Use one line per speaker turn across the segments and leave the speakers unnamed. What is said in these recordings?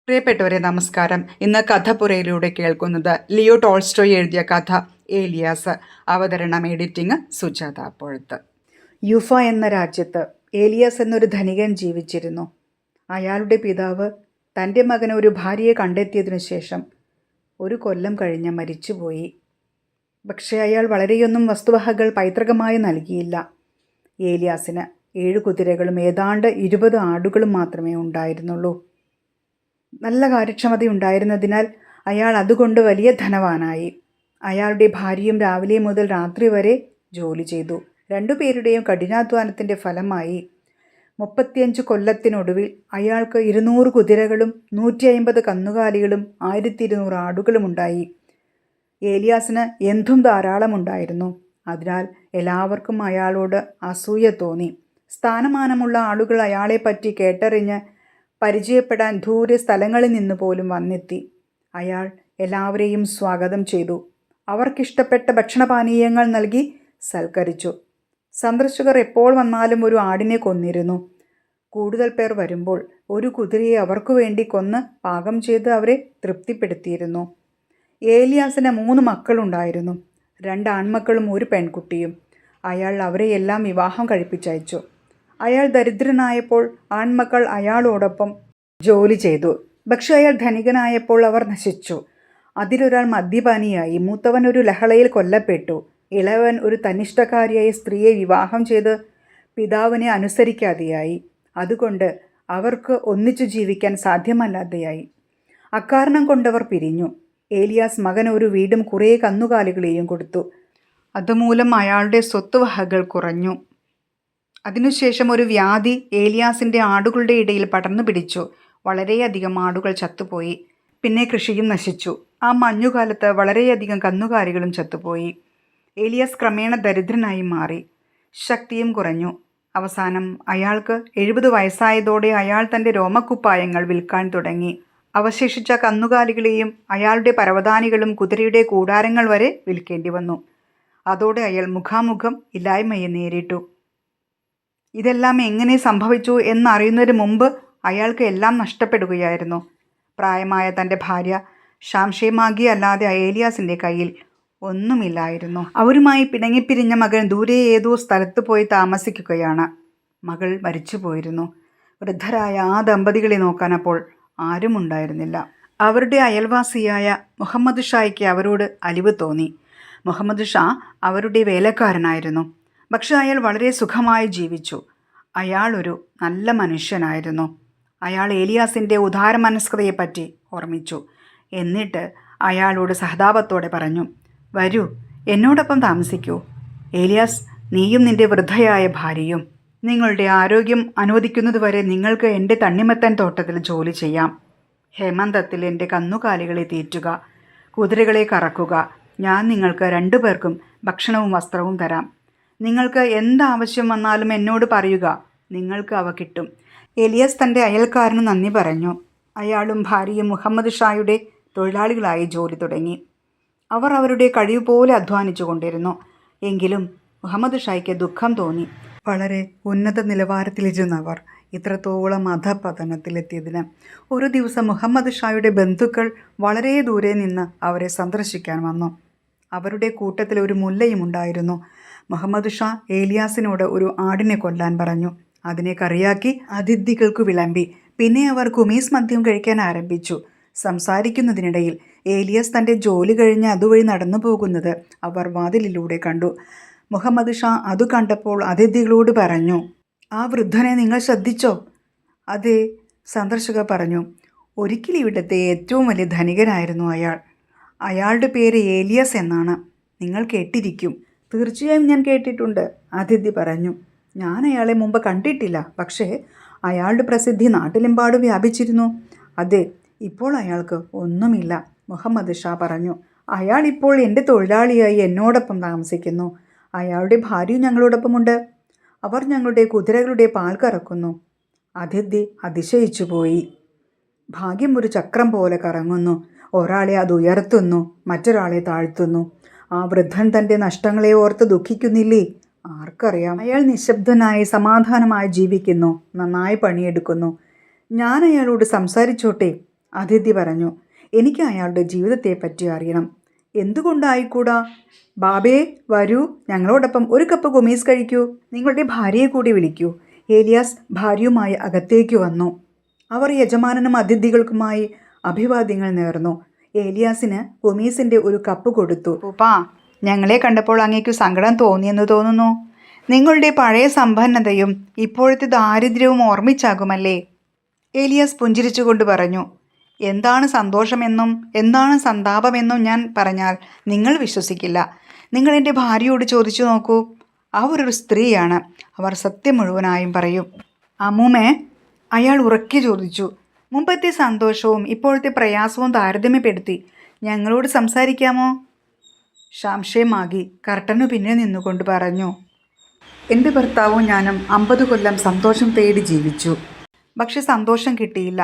പ്രിയപ്പെട്ടവരെ നമസ്കാരം. ഇന്ന് കഥപുരയിലൂടെ കേൾക്കുന്നത് ലിയോ ടോൾസ്റ്റോയ് എഴുതിയ കഥ ഏലിയാസ്. അവതരണം എഡിറ്റിംഗ് സുജാത അപ്പോഴത്ത്. യുഫ എന്ന രാജ്യത്ത് ഏലിയാസ് എന്നൊരു ധനികൻ ജീവിച്ചിരുന്നു. അയാളുടെ പിതാവ് തൻ്റെ മകന് ഒരു ഭാര്യയെ കണ്ടെത്തിയതിനു ശേഷം 1 കൊല്ലം കഴിഞ്ഞ് മരിച്ചുപോയി. പക്ഷേ അയാൾ വളരെയൊന്നും വസ്തുവകകൾ പൈതൃകമായി നൽകിയില്ല. ഏലിയാസിന് 7 കുതിരകളും ഏതാണ്ട് 20 ആടുകളും മാത്രമേ ഉണ്ടായിരുന്നുള്ളൂ. നല്ല കാര്യക്ഷമതയുണ്ടായിരുന്നതിനാൽ അയാൾ അതുകൊണ്ട് വലിയ ധനവാനായി. അയാളുടെ ഭാര്യയും രാവിലെ മുതൽ രാത്രി വരെ ജോലി ചെയ്തു. 2 പേരുടെയും കഠിനാധ്വാനത്തിൻ്റെ ഫലമായി 35 കൊല്ലത്തിനൊടുവിൽ അയാൾക്ക് 200 കുതിരകളും 150 കന്നുകാലികളും 1200 ആടുകളും ഉണ്ടായി. ഏലിയാസിന് എന്തും ധാരാളമുണ്ടായിരുന്നു. അതിനാൽ എല്ലാവർക്കും അയാളോട് അസൂയ തോന്നി. സ്ഥാനമാനമുള്ള ആളുകൾ അയാളെപ്പറ്റി കേട്ടറിഞ്ഞ് പരിചയപ്പെടാൻ ദൂരെ സ്ഥലങ്ങളിൽ നിന്ന് പോലും വന്നെത്തി. അയാൾ എല്ലാവരെയും സ്വാഗതം ചെയ്തു. അവർക്കിഷ്ടപ്പെട്ട ഭക്ഷണപാനീയങ്ങൾ നൽകി സൽക്കരിച്ചു. സന്ദർശകർ എപ്പോൾ വന്നാലും ഒരു ആടിനെ കൊന്നിരുന്നു. കൂടുതൽ പേർ വരുമ്പോൾ ഒരു കുതിരയെ അവർക്കു വേണ്ടി കൊന്ന് പാകം ചെയ്ത് അവരെ തൃപ്തിപ്പെടുത്തിയിരുന്നു. ഏലിയാസിന് 3 മക്കളുണ്ടായിരുന്നു. 2 ആൺമക്കളും 1 പെൺകുട്ടിയും. അയാൾ അവരെയെല്ലാം വിവാഹം കഴിപ്പിച്ചയച്ചു. അയാൾ ദരിദ്രനായപ്പോൾ ആൺമക്കൾ അയാളോടൊപ്പം ജോലി ചെയ്തു. പക്ഷെ അയാൾ ധനികനായപ്പോൾ അവർ നശിച്ചു. അതിലൊരാൾ മദ്യപാനിയായി. മൂത്തവൻ ഒരു ലഹളയിൽ കൊല്ലപ്പെട്ടു. ഇളവൻ ഒരു തന്നിഷ്ടക്കാരിയായ സ്ത്രീയെ വിവാഹം ചെയ്ത് പിതാവിനെ അനുസരിക്കാതെയായി. അതുകൊണ്ട് അവർക്ക് ഒന്നിച്ചു ജീവിക്കാൻ സാധ്യമല്ലാതെയായി. അക്കാരണം കൊണ്ടവർ പിരിഞ്ഞു. ഏലിയാസ് മകന് ഒരു വീടും കുറേ കന്നുകാലികളെയും കൊടുത്തു. അതുമൂലം അയാളുടെ സ്വത്തുവകകൾ കുറഞ്ഞു. അതിനുശേഷം ഒരു വ്യാധി ഏലിയാസിൻ്റെ ആടുകളുടെ ഇടയിൽ പടർന്നു പിടിച്ചു. വളരെയധികം ആടുകൾ ചത്തുപോയി. പിന്നെ കൃഷിയും നശിച്ചു. ആ മഞ്ഞുകാലത്ത് വളരെയധികം കന്നുകാലികളും ചത്തുപോയി. ഏലിയാസ് ക്രമേണ ദരിദ്രനായി മാറി. ശക്തിയും കുറഞ്ഞു. അവസാനം അയാൾക്ക് 70 വയസ്സായതോടെ അയാൾ തൻ്റെ രോമക്കുപ്പായങ്ങൾ വിൽക്കാൻ തുടങ്ങി. അവശേഷിച്ച കന്നുകാലികളെയും അയാളുടെ പരവതാനികളും കുതിരയുടെ കൂടാരങ്ങൾ വരെ വിൽക്കേണ്ടി വന്നു. അതോടെ അയാൾ മുഖാമുഖം ഇല്ലായ്മയെ നേരിട്ടു. ഇതെല്ലാം എങ്ങനെ സംഭവിച്ചു എന്നറിയുന്നതിന് മുമ്പ് അയാൾക്ക് എല്ലാം നഷ്ടപ്പെടുകയായിരുന്നു. പ്രായമായ തൻ്റെ ഭാര്യ ഷാംഷേമാഗി അല്ലാതെ ഏലിയാസിൻ്റെ കയ്യിൽ ഒന്നുമില്ലായിരുന്നു. അവരുമായി പിണങ്ങിപ്പിരിഞ്ഞ മകൻ ദൂരെ ഏതോ സ്ഥലത്ത് പോയി താമസിക്കുകയാണ്. മകൾ മരിച്ചുപോയിരുന്നു. വൃദ്ധരായ ആ ദമ്പതികളെ നോക്കാൻ അപ്പോൾ ആരുമുണ്ടായിരുന്നില്ല. അവരുടെ അയൽവാസിയായ മുഹമ്മദ് ഷായ്ക്ക് അവരോട് അലിവ് തോന്നി. മുഹമ്മദ് ഷാ അവരുടെ വേലക്കാരനായിരുന്നു. പക്ഷെ അയാൾ വളരെ സുഖമായി ജീവിച്ചു. അയാൾ ഒരു നല്ല മനുഷ്യനായിരുന്നു. അയാൾ ഏലിയാസിൻ്റെ ഉദാരമനസ്കതയെപ്പറ്റി ഓർമ്മിച്ചു. എന്നിട്ട് അയാളോട് സഹതാപത്തോടെ പറഞ്ഞു, "വരൂ, എന്നോടൊപ്പം താമസിക്കൂ. ഏലിയാസ്, നീയും നിൻ്റെ വൃദ്ധയായ ഭാര്യയും. നിങ്ങളുടെ ആരോഗ്യം അനുവദിക്കുന്നതുവരെ നിങ്ങൾക്ക് എൻ്റെ തണ്ണിമത്തൻ തോട്ടത്തിൽ ജോലി ചെയ്യാം. ഹേമന്തത്തിൽ എൻ്റെ കന്നുകാലികളെ തീറ്റുക, കുതിരകളെ കറക്കുക. ഞാൻ നിങ്ങൾക്ക് 2 പേർക്കും ഭക്ഷണവും വസ്ത്രവും തരാം. നിങ്ങൾക്ക് എന്താവശ്യം വന്നാലും എന്നോട് പറയുക, നിങ്ങൾക്ക് അവ കിട്ടും." ഏലിയാസ് തൻ്റെ അയൽക്കാരന് നന്ദി പറഞ്ഞു. അയാളും ഭാര്യയും മുഹമ്മദ് ഷായുടെ തൊഴിലാളികളായി ജോലി തുടങ്ങി. അവർ അവരുടെ കഴിവ് പോലെ അധ്വാനിച്ചു കൊണ്ടിരുന്നു. എങ്കിലും മുഹമ്മദ് ഷായ്ക്ക് ദുഃഖം തോന്നി. വളരെ ഉന്നത നിലവാരത്തിലിരുന്നവർ ഇത്രത്തോളം അധപതനത്തിലെത്തിയതിന്. ഒരു ദിവസം മുഹമ്മദ് ഷായുടെ ബന്ധുക്കൾ വളരെ ദൂരെ നിന്ന് അവരെ സന്ദർശിക്കാൻ വന്നു. അവരുടെ കൂട്ടത്തിൽ ഒരു മുല്ലയും ഉണ്ടായിരുന്നു. മുഹമ്മദ് ഷാ ഏലിയാസിനോട് ഒരു ആടിനെ കൊല്ലാൻ പറഞ്ഞു. അതിനെ കറിയാക്കി അതിഥികൾക്ക് വിളമ്പി. പിന്നെ അവർ കുമീസ് മദ്യം കഴിക്കാൻ ആരംഭിച്ചു. സംസാരിക്കുന്നതിനിടയിൽ ഏലിയാസ് തൻ്റെ ജോലി കഴിഞ്ഞ് അതുവഴി നടന്നു പോകുന്നത് അവർ വാതിലിലൂടെ കണ്ടു. മുഹമ്മദ് ഷാ അത് കണ്ടപ്പോൾ അതിഥികളോട് പറഞ്ഞു, "ആ വൃദ്ധനെ നിങ്ങൾ ശ്രദ്ധിച്ചോ?" "അതെ," സന്ദർശകർ പറഞ്ഞു. "ഒരിക്കൽ ഇവിടുത്തെ ഏറ്റവും വലിയ ധനികനായിരുന്നു അയാൾ. അയാളുടെ പേര് ഏലിയാസ് എന്നാണ്. നിങ്ങൾ കേട്ടിരിക്കും." "തീർച്ചയായും ഞാൻ കേട്ടിട്ടുണ്ട്," അതിഥി പറഞ്ഞു. "ഞാൻ അയാളെ മുമ്പ് കണ്ടിട്ടില്ല. പക്ഷേ അയാളുടെ പ്രസിദ്ധി നാട്ടിലെമ്പാടും വ്യാപിച്ചിരുന്നു." "അതെ, ഇപ്പോൾ അയാൾക്ക് ഒന്നുമില്ല," മുഹമ്മദ് ഷാ പറഞ്ഞു. "അയാൾ ഇപ്പോൾ എൻ്റെ തൊഴിലാളിയായി എന്നോടൊപ്പം താമസിക്കുന്നു. അയാളുടെ ഭാര്യയും ഞങ്ങളോടൊപ്പമുണ്ട്. അവർ ഞങ്ങളുടെ കുതിരകളുടെ പാൽ കറക്കുന്നു." അതിഥി അതിശയിച്ചു പോയി. ഭാഗ്യം ഒരു ചക്രം പോലെ കറങ്ങുന്നു. ഒരാളെ അത് ഉയർത്തുന്നു, മറ്റൊരാളെ താഴ്ത്തുന്നു. ആ വൃദ്ധൻ തൻ്റെ നഷ്ടങ്ങളെ ഓർത്ത് ദുഃഖിക്കുന്നില്ലേ? ആർക്കറിയാം. അയാൾ നിശബ്ദനായി സമാധാനമായി ജീവിക്കുന്നു, നന്നായി പണിയെടുക്കുന്നു. ഞാൻ അയാളോട് സംസാരിച്ചോട്ടെ? അതിഥി പറഞ്ഞു, എനിക്ക് അയാളുടെ ജീവിതത്തെപ്പറ്റി അറിയണം. എന്തുകൊണ്ടായിക്കൂടാ? ബാബേ, വരൂ, ഞങ്ങളോടൊപ്പം ഒരു കപ്പ് കുമീസ് കഴിക്കൂ. നിങ്ങളുടെ ഭാര്യയെ കൂടി വിളിക്കൂ. ഏലിയാസ് ഭാര്യയുമായി അകത്തേക്ക് വന്നു. അവർ യജമാനനും അതിഥികൾക്കുമായി അഭിവാദ്യങ്ങൾ നേർന്നു. ഏലിയാസിന് കുമീസിൻ്റെ ഒരു കപ്പ് കൊടുത്തു. ഉപ്പാ, ഞങ്ങളെ കണ്ടപ്പോൾ അങ്ങേക്കു സങ്കടം തോന്നിയെന്ന് തോന്നുന്നു. നിങ്ങളുടെ പഴയ സമ്പന്നതയും ഇപ്പോഴത്തെ ദാരിദ്ര്യവും ഓർമ്മിച്ചാകുമല്ലേ? ഏലിയാസ് പുഞ്ചിരിച്ചുകൊണ്ട് പറഞ്ഞു, എന്താണ് സന്തോഷമെന്നും എന്താണ് സന്താപമെന്നും ഞാൻ പറഞ്ഞാൽ നിങ്ങൾ വിശ്വസിക്കില്ല. നിങ്ങൾ എൻ്റെ ഭാര്യയോട് ചോദിച്ചു നോക്കൂ. അവർ ഒരു സ്ത്രീയാണ്. അവർ സത്യം മുഴുവനായും പറയും. അമ്മൂമ്മേ, അയാൾ ഉറക്കെ ചോദിച്ചു, മുമ്പത്തെ സന്തോഷവും ഇപ്പോഴത്തെ പ്രയാസവും താരതമ്യപ്പെടുത്തി ഞങ്ങളോട് സംസാരിക്കാമോ? സംശയമാകി കർട്ടനു പിന്നിൽ നിന്നുകൊണ്ട് പറഞ്ഞു, എൻ്റെ ഭർത്താവും ഞാനും 50 കൊല്ലം സന്തോഷം തേടി ജീവിച്ചു. പക്ഷെ സന്തോഷം കിട്ടിയില്ല.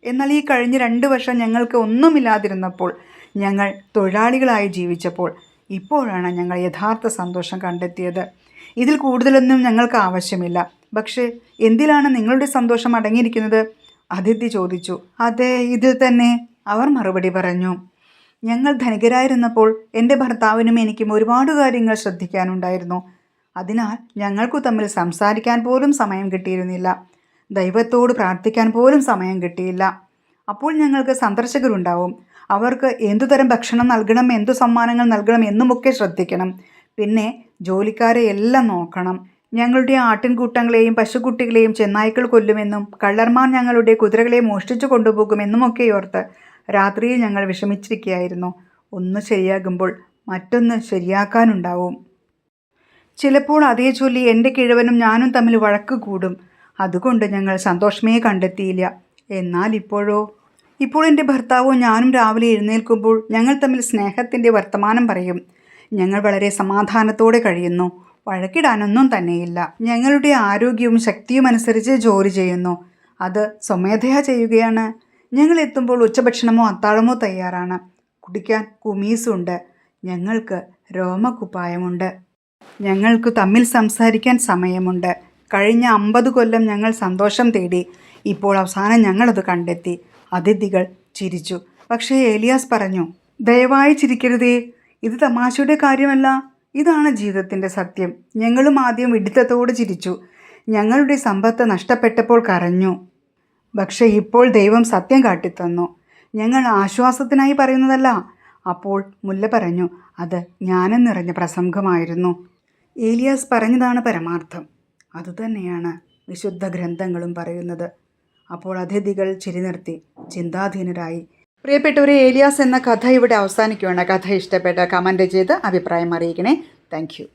എന്നാൽ ഈ കഴിഞ്ഞ 2 വർഷം ഞങ്ങൾക്ക് ഒന്നുമില്ലാതിരുന്നപ്പോൾ, ഞങ്ങൾ തൊഴിലാളികളായി ജീവിച്ചപ്പോൾ, ഇപ്പോഴാണ് ഞങ്ങൾ യഥാർത്ഥ സന്തോഷം കണ്ടെത്തിയത്. ഇതിൽ കൂടുതലൊന്നും ഞങ്ങൾക്ക് ആവശ്യമില്ല. പക്ഷേ എന്തിലാണ് നിങ്ങളുടെ സന്തോഷം അടങ്ങിയിരിക്കുന്നത്? അതിഥി ചോദിച്ചു. അതെ, ഇതിൽ തന്നെ, അവർ മറുപടി പറഞ്ഞു. ഞങ്ങൾ ധനികരായിരുന്നപ്പോൾ എൻ്റെ ഭർത്താവിനും എനിക്കും ഒരുപാട് കാര്യങ്ങൾ ശ്രദ്ധിക്കാനുണ്ടായിരുന്നു. അതിനാൽ ഞങ്ങൾക്കു തമ്മിൽ സംസാരിക്കാൻ പോലും സമയം കിട്ടിയിരുന്നില്ല. ദൈവത്തോട് പ്രാർത്ഥിക്കാൻ പോലും സമയം കിട്ടിയില്ല. അപ്പോൾ ഞങ്ങൾക്ക് സന്ദർശകരുണ്ടാവും. അവർക്ക് എന്തുതരം ഭക്ഷണം നൽകണം, എന്തു സമ്മാനങ്ങൾ നൽകണം എന്നുമൊക്കെ ശ്രദ്ധിക്കണം. പിന്നെ ജോലിക്കാരെ എല്ലാം നോക്കണം. ഞങ്ങളുടെ ആട്ടിൻകൂട്ടങ്ങളെയും പശുക്കുട്ടികളെയും ചെന്നായ്ക്കൾ കൊല്ലുമെന്നും കള്ളന്മാർ ഞങ്ങളുടെ കുതിരകളെ മോഷ്ടിച്ചു കൊണ്ടുപോകുമെന്നുമൊക്കെ ഓർത്ത് രാത്രിയിൽ ഞങ്ങൾ വിഷമിച്ചിരിക്കുകയായിരുന്നു. ഒന്ന് ശരിയാകുമ്പോൾ മറ്റൊന്ന് ശരിയാക്കാനുണ്ടാവും. ചിലപ്പോൾ അതേ ചൊല്ലി എൻ്റെ കിഴവനും ഞാനും തമ്മിൽ വഴക്ക് കൂടും. അതുകൊണ്ട് ഞങ്ങൾ സന്തോഷമേ കണ്ടെത്തിയില്ല. എന്നാൽ ഇപ്പോൾ എൻ്റെ ഭർത്താവും ഞാനും രാവിലെ എഴുന്നേൽക്കുമ്പോൾ ഞങ്ങൾ തമ്മിൽ സ്നേഹത്തിൻ്റെ വർത്തമാനം പറയും. ഞങ്ങൾ വളരെ സമാധാനത്തോടെ കഴിയുന്നു. വഴക്കിടാനൊന്നും തന്നെയില്ല. ഞങ്ങളുടെ ആരോഗ്യവും ശക്തിയും അനുസരിച്ച് ജോലി ചെയ്യുന്നു. അത് സ്വമേധയാ ചെയ്യുകയാണ്. ഞങ്ങൾ എത്തുമ്പോൾ ഉച്ചഭക്ഷണമോ അത്താഴമോ തയ്യാറാണ്. കുടിക്കാൻ കുമീസുണ്ട്. ഞങ്ങൾക്ക് രോമക്കുപ്പായമുണ്ട്. ഞങ്ങൾക്ക് തമ്മിൽ സംസാരിക്കാൻ സമയമുണ്ട്. കഴിഞ്ഞ 50 കൊല്ലം ഞങ്ങൾ സന്തോഷം തേടി. ഇപ്പോൾ അവസാനം ഞങ്ങളത് കണ്ടെത്തി. അതിഥികൾ ചിരിച്ചു. പക്ഷേ ഏലിയാസ് പറഞ്ഞു, ദയവായി ചിരിക്കരുതേ. ഇത് തമാശയുടെ കാര്യമല്ല. ഇതാണ് ജീവിതത്തിൻ്റെ സത്യം. ഞങ്ങളും ആദ്യം വിഡിത്തത്തോട് ചിരിച്ചു. ഞങ്ങളുടെ സമ്പത്ത് നഷ്ടപ്പെട്ടപ്പോൾ കരഞ്ഞു. പക്ഷേ ഇപ്പോൾ ദൈവം സത്യം കാട്ടിത്തന്നു. ഞങ്ങൾ ആശ്വാസത്തിനായി പറയുന്നതല്ല. അപ്പോൾ മുല്ല പറഞ്ഞു, അത് ജ്ഞാനം നിറഞ്ഞ പ്രസംഗമായിരുന്നു. ഏലിയാസ് പറഞ്ഞതാണ് പരമാർത്ഥം. അതുതന്നെയാണ് വിശുദ്ധ ഗ്രന്ഥങ്ങളും പറയുന്നത്. അപ്പോൾ അതിഥികൾ ചിരി നിർത്തി ചിന്താധീനരായി. പ്രിയപ്പെട്ടവരെ, ഏലിയാസ് എന്ന കഥ ഇവിടെ അവസാനിക്കുകയാണ്. കഥ ഇഷ്ടപ്പെട്ട കമൻറ്റ് ചെയ്ത് അഭിപ്രായം അറിയിക്കണേ. Thank you.